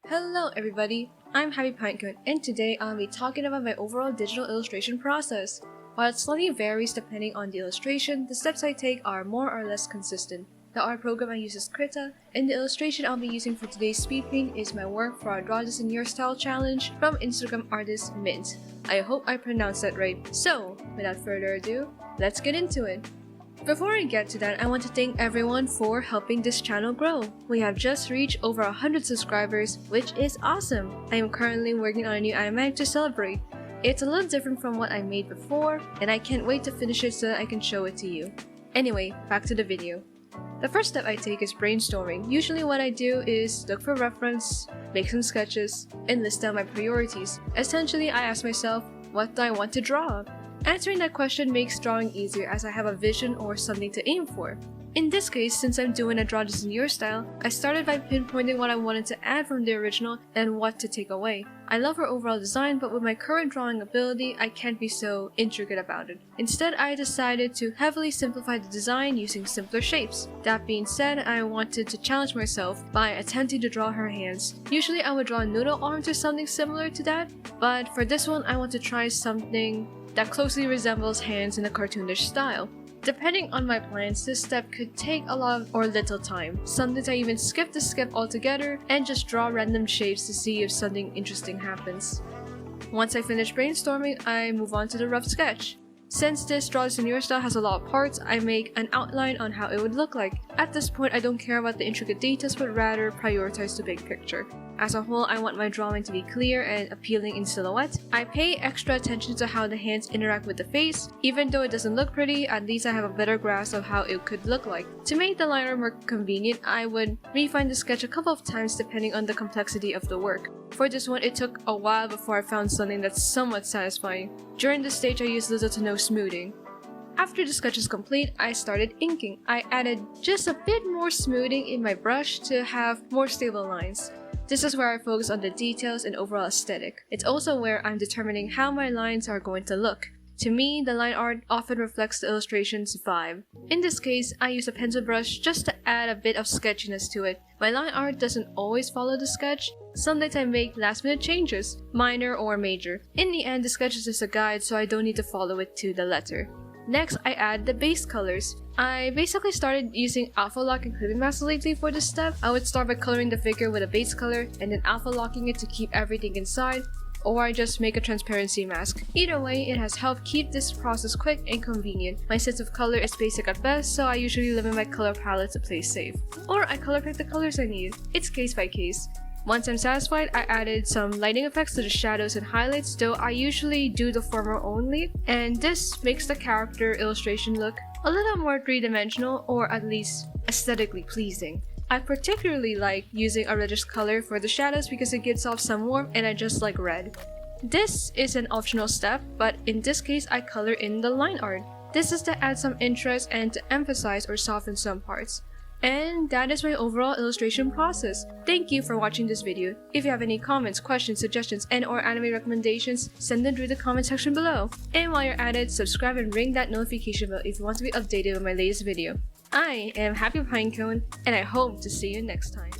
Hello everybody, I'm Happy Pinecone, and today I'll be talking about my overall digital illustration process. While it slightly varies depending on the illustration, the steps I take are more or less consistent. The art program I use is Krita, and the illustration I'll be using for today's speed paint is my work for our Draw This in Your Style challenge from Instagram artist Mint. I hope I pronounced that right. So, without further ado, let's get into it. Before I get to that, I want to thank everyone for helping this channel grow. We have just reached over 100 subscribers, which is awesome. I am currently working on a new animatic to celebrate. It's a little different from what I made before, and I can't wait to finish it so that I can show it to you. Anyway, back to the video. The first step I take is brainstorming. Usually what I do is look for reference, make some sketches, and list down my priorities. Essentially, I ask myself, what do I want to draw? Answering that question makes drawing easier as I have a vision or something to aim for. In this case, since I'm doing a Draw This in Your Style, I started by pinpointing what I wanted to add from the original and what to take away. I love her overall design, but with my current drawing ability, I can't be so intricate about it. Instead, I decided to heavily simplify the design using simpler shapes. That being said, I wanted to challenge myself by attempting to draw her hands. Usually I would draw noodle arms or something similar to that, but for this one I want to try something that closely resembles hands in a cartoonish style. Depending on my plans, this step could take a lot or little time. Sometimes I even skip the step altogether and just draw random shapes to see if something interesting happens. Once I finish brainstorming, I move on to the rough sketch. Since this Draw This in Your Style has a lot of parts, I make an outline on how it would look like. At this point, I don't care about the intricate details but rather prioritize the big picture. As a whole, I want my drawing to be clear and appealing in silhouette. I pay extra attention to how the hands interact with the face. Even though it doesn't look pretty, at least I have a better grasp of how it could look like. To make the liner more convenient, I would refine the sketch a couple of times depending on the complexity of the work. For this one, it took a while before I found something that's somewhat satisfying. During this stage, I used little to no smoothing. After the sketch is complete, I started inking. I added just a bit more smoothing in my brush to have more stable lines. This is where I focus on the details and overall aesthetic. It's also where I'm determining how my lines are going to look. To me, the line art often reflects the illustration's vibe. In this case, I use a pencil brush just to add a bit of sketchiness to it. My line art doesn't always follow the sketch. Sometimes I make last-minute changes, minor or major. In the end, the sketch is just a guide, so I don't need to follow it to the letter. Next, I add the base colors. I basically started using alpha lock and clipping mask lately for this step. I would start by coloring the figure with a base color and then alpha locking it to keep everything inside, or I just make a transparency mask. Either way, it has helped keep this process quick and convenient. My sense of color is basic at best, so I usually limit my color palette to play safe. Or I color pick the colors I need. It's case by case. Once I'm satisfied, I added some lighting effects to the shadows and highlights, though I usually do the former only, and this makes the character illustration look a little more three-dimensional, or at least aesthetically pleasing. I particularly like using a reddish color for the shadows because it gives off some warmth and I just like red. This is an optional step, but in this case I color in the line art. This is to add some interest and to emphasize or soften some parts. And that is my overall illustration process. Thank you for watching this video. If you have any comments, questions, suggestions, and/or anime recommendations, send them through the comment section below. And while you're at it, subscribe and ring that notification bell if you want to be updated with my latest video. I am Happy Pinecone, and I hope to see you next time.